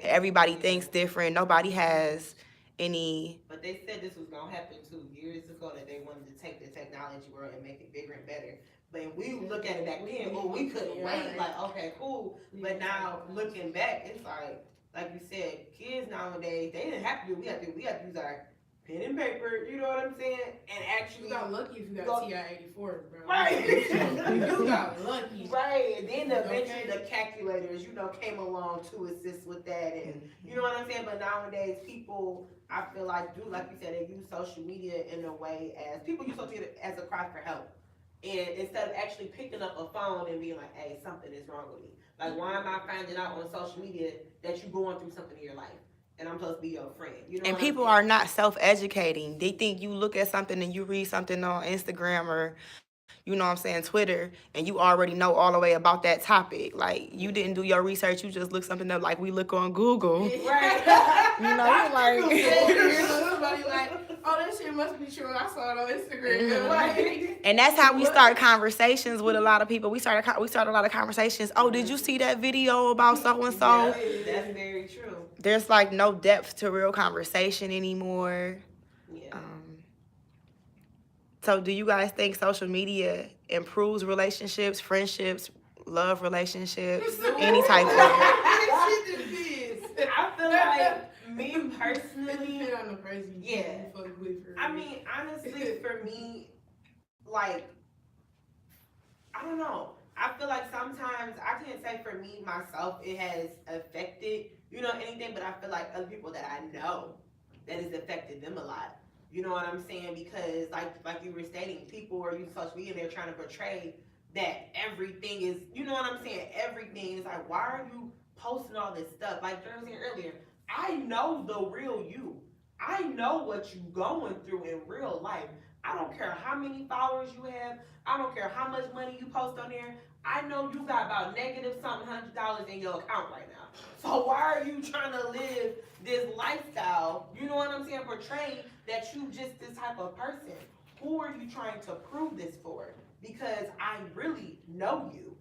S3: Everybody thinks different. Nobody has any.
S1: But they said this was gonna happen 2 years ago, that they wanted to take the technology world and make it bigger and better. But we look at it back then, oh, we couldn't wait. Like, okay, cool. But now looking back, it's like you said, kids nowadays, they didn't have to do. We have to use our pen and paper. You know what I'm saying? And actually,
S5: You got lucky if you got TI-84, bro.
S1: Right.
S5: You got lucky.
S1: Right, and then eventually the calculators, you know, came along to assist with that, and you know what I'm saying. But nowadays, people, I feel like, do like you said, they use social media in a way as people use social media as a cry for help, and instead of actually picking up a phone and being like, "Hey, something is wrong with me. Like, why am I finding out on social media that you're going through something in your life?" And I'm supposed to be your friend. You know,
S3: and people are not self-educating. They think you look at something and you read something on Instagram or, you know what I'm saying, Twitter, and you already know all the way about that topic. Like, you didn't do your research, you just look something up like we look on Google.
S1: Right.
S3: You know, like.
S5: Somebody like, oh, that shit must be true. I saw it on Instagram. Right.
S3: And that's how we start conversations with a lot of people. We start a lot of conversations. Oh, did you see that video about so and so?
S1: That's very true.
S3: There's like no depth to real conversation anymore.
S1: Yeah.
S3: So do you guys think social media improves relationships, friendships, love relationships, any type of?
S1: I feel like, me personally,
S5: on the person.
S1: Yeah. I mean, honestly, for me, like, I don't know. I feel like sometimes, I can't say for me, myself, it has affected, you know, anything, but I feel like other people that I know, that has affected them a lot. You know what I'm saying? Because like you were stating, people are using social media and they're trying to portray that everything is, you know what I'm saying? Everything is like, why are you posting all this stuff? Like Jerry was saying earlier, I know the real you. I know what you're going through in real life. I don't care how many followers you have. I don't care how much money you post on there. I know you got about negative something $100 in your account right now. So why are you trying to live this lifestyle? You know what I'm saying? Portray that you just this type of person. Who are you trying to prove this for? Because I really know you.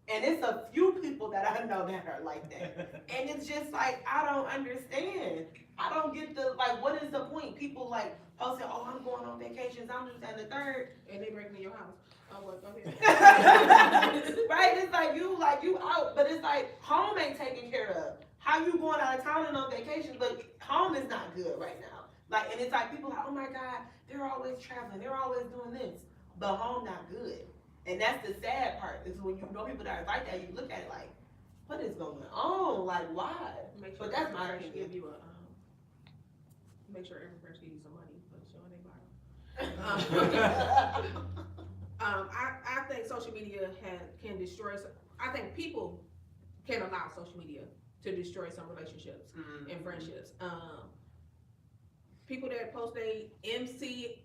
S1: And it's a few people that I know that are like that. And it's just like, I don't understand. I don't get the, like, what is the point? People like posting, oh, I'm going on vacations, I'm just and the third.
S2: And they break me your house. Oh, what? Go ahead.
S1: Right? It's like you out, but it's like home ain't taken care of. How you going out of town and on vacation, but home is not good right now. Like, and it's like people like, oh my God, they're always traveling, they're always doing this, but home not good. And that's the sad part, is when you know people that are like that, you look at it like, what is going on? Like, why?
S2: Make sure
S1: But that's my
S2: every person
S1: opinion.
S2: give you a, make sure every person give you some money for showing their bottom. I think social media can destroy. I think people can allow social media to destroy some relationships and friendships. People that post a MC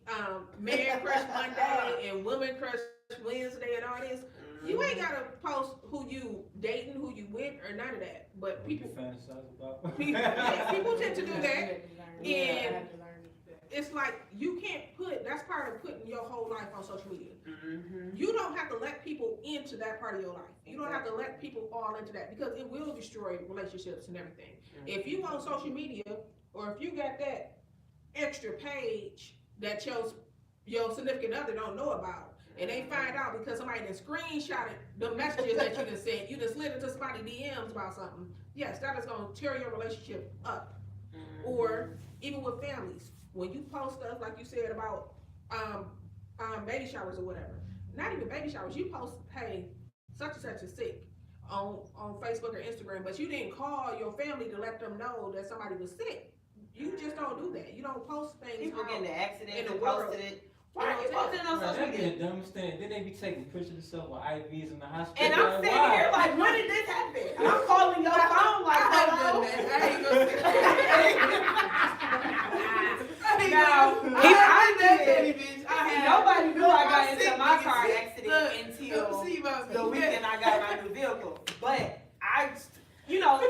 S2: man crush Monday and woman crush Wednesday and all this. You ain't gotta post who you dating, who you with, or none of that. But
S4: What you
S2: people,
S4: fantasize about?
S2: people tend to do that.
S5: I had to learn that.
S2: It's like you can't put. That's part of putting your whole life on social media.
S1: Mm-hmm.
S2: You don't have to let people into that part of your life. You don't have to let people all into that because it will destroy relationships and everything. If you on social media or if you got that extra page that your significant other don't know about, and they find out because somebody done screenshotted the messages that you done sent, you done slid into somebody DMs about something, yes, that is gonna tear your relationship up. Or even with families, when you post stuff like you said about baby showers or whatever, not even baby showers, you post, hey, such and such is sick on Facebook or Instagram, but you didn't call your family to let them know that somebody was sick. You just don't do that. You don't post things.
S1: People get in the accident
S2: in the
S1: and
S2: world.
S1: posted it. Why are you posting on social
S4: That be
S1: media?
S4: the dumbest thing. Then they be taking pictures of themselves with IVs in the hospital.
S1: And I'm
S4: like,
S1: sitting
S4: why?
S1: here like, when did this happen? I'm calling your phone like, hello. Now, nobody knew I got into my car accident until the weekend I got my new vehicle. But I,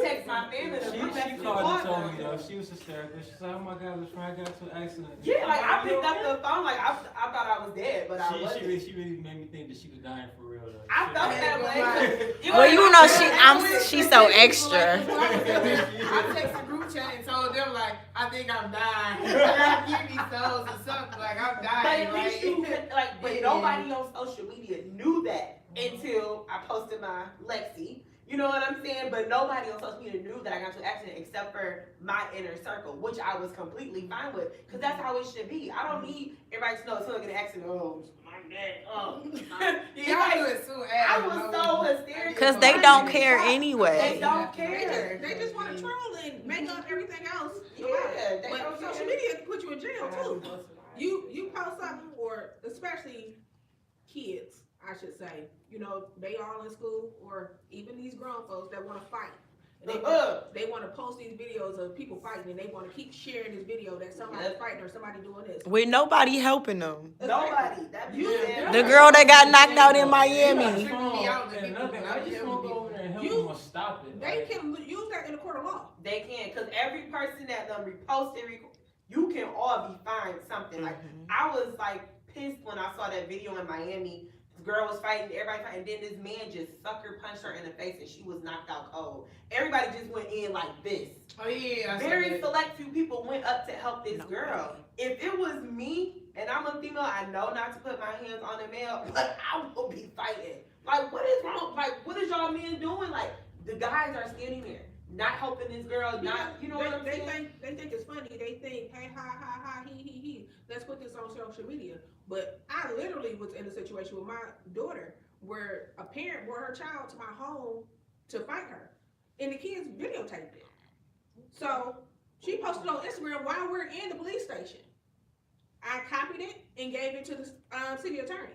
S1: text my family to
S4: She called and told me though. She was hysterical. She said, "Oh my God, let's try. I got into an accident."
S1: Yeah, like I picked up the phone, like I thought I was dead, but I wasn't.
S4: She really made me think that she was dying for real though.
S1: I felt that way.
S3: Well, you know she's so extra.
S5: I texted group chat and told them like, I think I'm dying. I gotta give me those or something like I'm
S1: But
S5: dying.
S1: at least you but nobody on social media knew that until I posted my Lexi. You know what I'm saying? But nobody on social media knew that I got into an accident except for my inner circle, which I was completely fine with, because that's how it should be. I don't need everybody to know someone get an accident. Oh, my dad. Oh,
S5: Y'all do it so
S1: I was so hysterical.
S3: Because they don't care anyway.
S1: They don't care.
S2: They just want to troll and make up everything else.
S1: Yeah, they
S2: But
S1: don't
S2: social
S1: care.
S2: media can put you in jail too. You post something, or especially kids, I should say. They all in school, or even these grown folks that want to fight. They want to post these videos of people fighting, and they want to keep sharing this video that somebody's fighting or somebody doing this.
S3: With nobody helping them.
S1: Nobody. That be said.
S3: The girl that got knocked out in
S4: Yeah,
S3: Miami.
S4: and another thing, I just want to go over there and help them or stop it.
S2: They can use that in a court of law.
S1: They can, because every person that reposted, you can all be fined something. Like, I was like pissed when I saw that video in Miami. This girl was fighting, everybody fighting, and then this man just sucker punched her in the face and she was knocked out cold. Everybody just went in like this.
S5: Oh yeah.
S1: Very select few people went up to help this girl. If it was me and I'm a female, I know not to put my hands on a male, but I will be fighting. Like, what is wrong? Like, what is y'all men doing? Like, the guys are standing there, not helping this girl, not, what I'm saying?
S2: They think it's funny. They think, hey, ha, he. Let's put this on social media. But I literally was in a situation with my daughter where a parent brought her child to my home to fight her, and the kids videotaped it. So she posted on Instagram while we're in the police station. I copied it and gave it to the city attorney,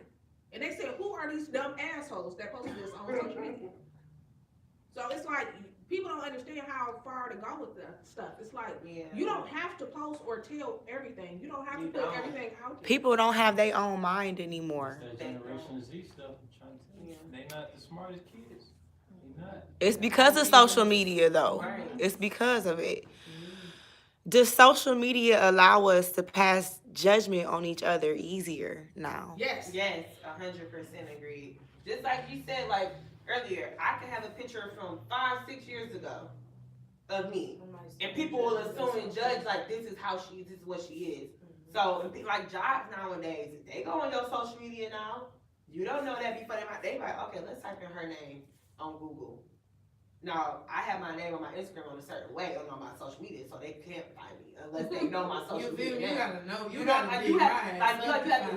S2: and they said, "Who are these dumb assholes that posted this on social media?" So it's like, people don't understand how far to go with that stuff. It's like, you don't have to post or tell everything. You don't have to put everything out there.
S3: People don't have their own mind anymore.
S4: It's that Generation Z stuff. I'm trying to tell you. They not the smartest kids. They not.
S3: It's because of social media, though.
S1: Right.
S3: It's because of it. Does social media allow us to pass judgment on each other easier now?
S2: Yes.
S1: Yes, 100% agreed. Just like you said, like earlier, I can have a picture from 5-6 years ago of me, and people will assume and judge like this is what she is. So, and like jobs nowadays, if they go on your social media now, you don't know that before they like, okay, let's type in her name on Google. Now, I have my name on my Instagram on a certain way on my social media, so they can't find me unless they know my social media.
S5: You gotta know.
S1: You have to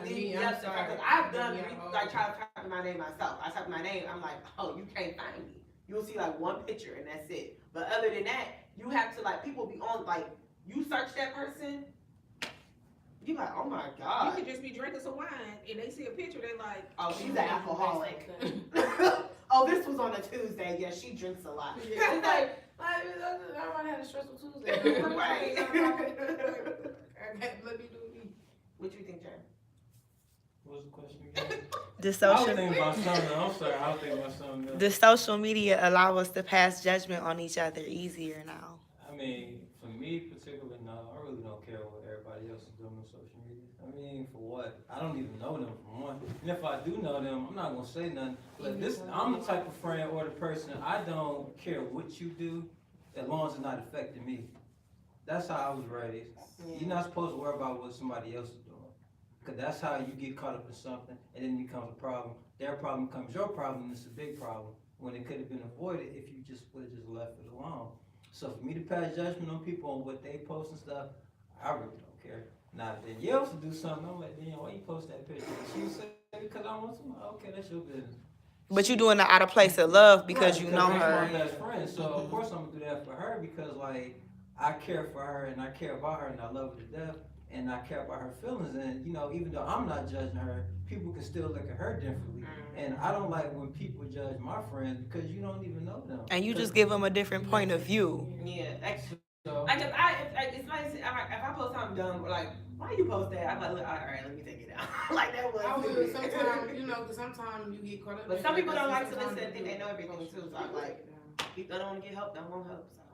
S1: dig up stuff. Because I've done try to type in my name myself. I type in my name, I'm like, oh, you can't find me. You'll see like one picture and that's it. But other than that, you have to like people be on like you search that person, you like, oh my
S2: You
S1: god.
S2: could just be drinking some wine and they see a picture, they like,
S1: Oh, she's an alcoholic. Oh, this was on a Tuesday. Yeah, she drinks a lot. It's like,
S5: I had a stressful Tuesday.
S1: Right.
S5: Let me do me.
S1: what you think, Jen?
S4: What was the question again?
S3: The
S4: I was
S3: social
S4: thinking about something. I'm sorry. I was thinking about something else.
S3: the social media allow us to pass judgment on each other easier now.
S4: I mean, for me particularly, no, I really don't care what everybody else is doing on social media. I mean, for what? I don't even know them for one. And if I do know them, I'm not gonna say nothing. But I'm the type of friend or the person, I don't care what you do, as long as it's not affecting me. That's how I was raised. You're not supposed to worry about what somebody else is doing. Cause that's how you get caught up in something, and then it becomes a problem. Their problem becomes your problem, and it's a big problem. When it could have been avoided if you just would have just left it alone. So for me to pass judgment on people on what they post and stuff, I really don't care. Now if Danielle to do something, I'm like, Danielle, why you post that picture? She said because I want some. Okay, that's your business.
S3: But you doing it out of place of love because
S4: Right,
S3: you know
S4: that's
S3: her.
S4: my best friend, so of course I'm gonna do that for her because like I care for her and I care about her and I love her to death and I care about her feelings and you know even though I'm not judging her, people can still look at her differently. And I don't like when people judge my friends because you don't even know them.
S3: And you just give them a different point of view.
S1: Yeah, actually.
S4: So,
S1: Like if it's like if I post something dumb or like, why you post that? I'm like, look, all right, let me take it down. Like that was.
S5: I will sometimes, you know, because sometimes you get caught up.
S1: But
S5: in
S1: some
S5: it,
S1: people don't like to
S5: sometimes
S1: listen and think
S5: you
S1: they know everything too. So I'm like, people don't want to get help, don't want help. So.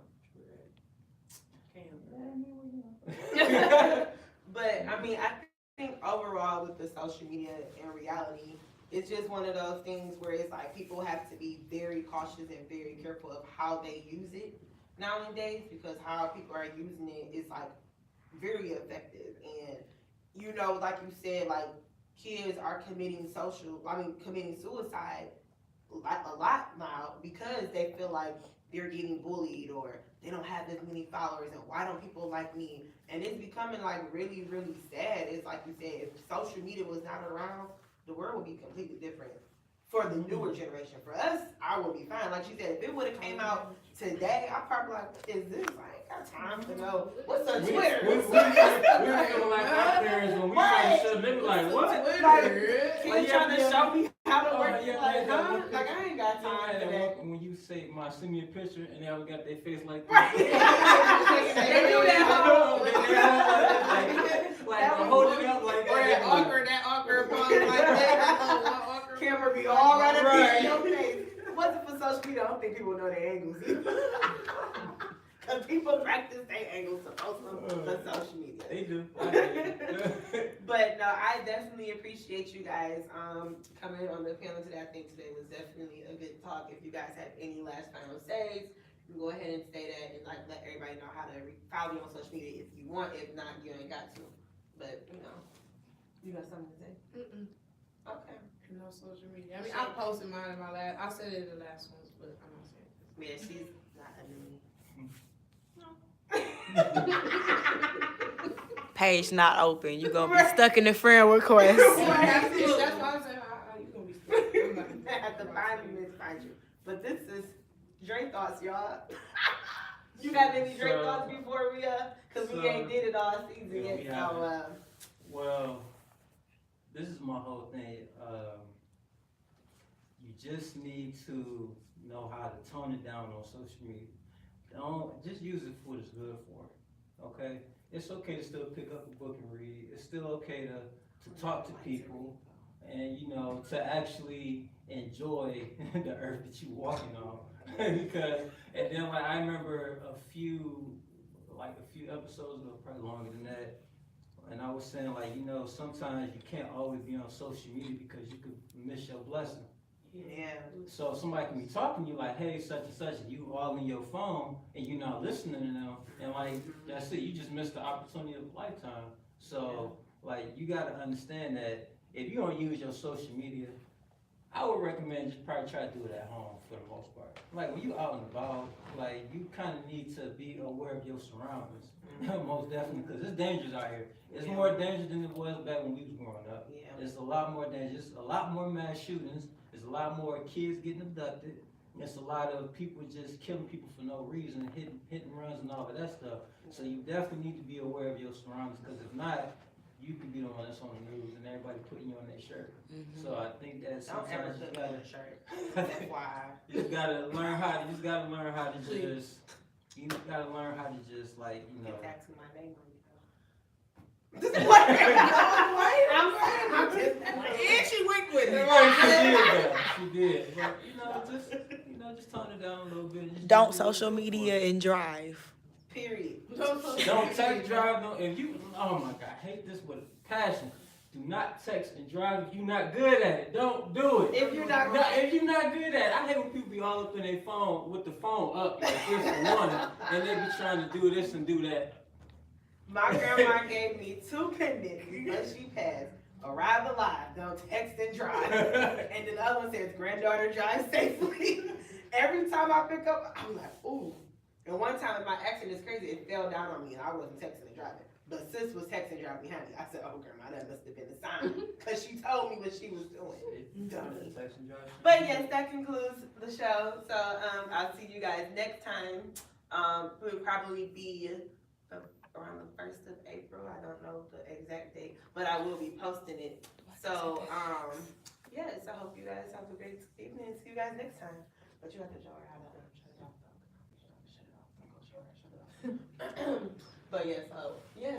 S1: But I mean, I think overall with the social media in reality, it's just one of those things where it's like people have to be very cautious and very careful of how they use it nowadays because how people are using it is like very effective. And you know, like you said, like kids are committing suicide like a lot now because they feel like they're getting bullied or they don't have as many followers and why don't people like me? And it's becoming like really, really sad. It's like you said, if social media was not around, the world would be completely different. For the newer generation, for us, I would be fine. Like she said, if it would have came out today, I'd probably like, is this? I ain't got time to know. What's on Twitter?
S4: we feel like our parents when we say shit, they be like, what?
S1: Kids trying to show me how to work.
S4: yeah,
S1: Like,
S4: yeah,
S1: huh?
S4: yeah.
S1: Like, I ain't got time for that.
S4: When you say, send me a picture, and they all got their face like
S1: Right. They do that.
S4: Like, hold it up like that.
S5: That awkward pose like that.
S1: Camera be all right up
S4: Right.
S1: in your face. If it wasn't for social media, I don't think people know their angles either. Because people practice their angles to post them for social media.
S4: They do.
S1: But no, I definitely appreciate you guys coming on the panel today. I think today was definitely a good talk. If you guys have any last final says, you can go ahead and say that and like let everybody know how to follow you on social media if you want. If not, you ain't got to. But you know, you got something to say? Okay.
S5: No social media. I mean, I posted mine in my last. I said it in the last ones, but I'm not saying it.
S1: Yeah, she's not
S3: Page not open. You gonna be stuck in the friend request.
S5: That's why I'm saying you gonna be stuck. I'm not-
S1: I have to find you. But this is Drake thoughts, y'all. You have any Drake thoughts before we cause we ain't did it all season yet. So
S4: well, this is my whole thing. You just need to know how to tone it down on social media. Don't just use it for what it's good for. Okay? It's okay to still pick up a book and read. It's still okay to talk to people and you know to actually enjoy the earth that you're walking on. Because and then like I remember a few episodes ago, probably longer than that, and I was saying like, you know, sometimes you can't always be on social media because you could miss your blessing.
S1: yeah.
S4: So somebody can be talking to you like, hey, such and such, and you all in your phone and you're not listening to them, and like that's it, you just missed the opportunity of a lifetime. So like you gotta understand that if you don't use your social media, I would recommend just probably try to do it at home for the most part. Like when you out and about, like you kind of need to be aware of your surroundings, most definitely, because it's dangerous out here. It's more dangerous than it was back when we was growing up.
S1: Yeah.
S4: It's a lot more dangerous. A lot more mass shootings. There's a lot more kids getting abducted. It's a lot of people just killing people for no reason, hitting runs and all of that stuff. So you definitely need to be aware of your surroundings, because if not, you could be the one that's on the news and everybody putting you on their shirt. So I think that
S1: Don't ever
S4: sometimes you
S1: put me
S4: gotta,
S1: on a shirt. That's why.
S4: you just gotta learn how to just you gotta learn how to just like, you know.
S1: Get back to my name on you. This is what I'm saying. I'm just
S5: And she winked with it.
S4: She did. But just tone it down a little bit. Just
S3: Don't
S4: do what
S3: social
S4: you
S3: media and drive.
S1: Period.
S4: Don't text drive. If you, oh my God, I hate this with a passion. Do not text and drive if you're not good at it. Don't do it.
S1: If you're not
S4: If you're not good at it, I hate when people be all up in their phone with the phone up like this and one, and they be trying to do this and do that.
S1: My grandma gave me 2 pendants when she passed. Arrive alive, don't text and drive. And then the other one says, granddaughter drive safely. Every time I pick up, I'm like, ooh. And one time in my accident, it's crazy, it fell down on me and I wasn't texting and driving. But sis was texting and driving behind me. I said, oh grandma, that must have been a sign. Because she told me what she was doing. Dummy.
S4: Text and drive.
S1: But yes, that concludes the show. So I'll see you guys next time. We'll probably be around the 1st of April. I don't know the exact date, but I will be posting it. So yes, I hope you guys have a great evening. See you guys next time. But you have to show her how to shut it off. Shut it off. But yes, yeah.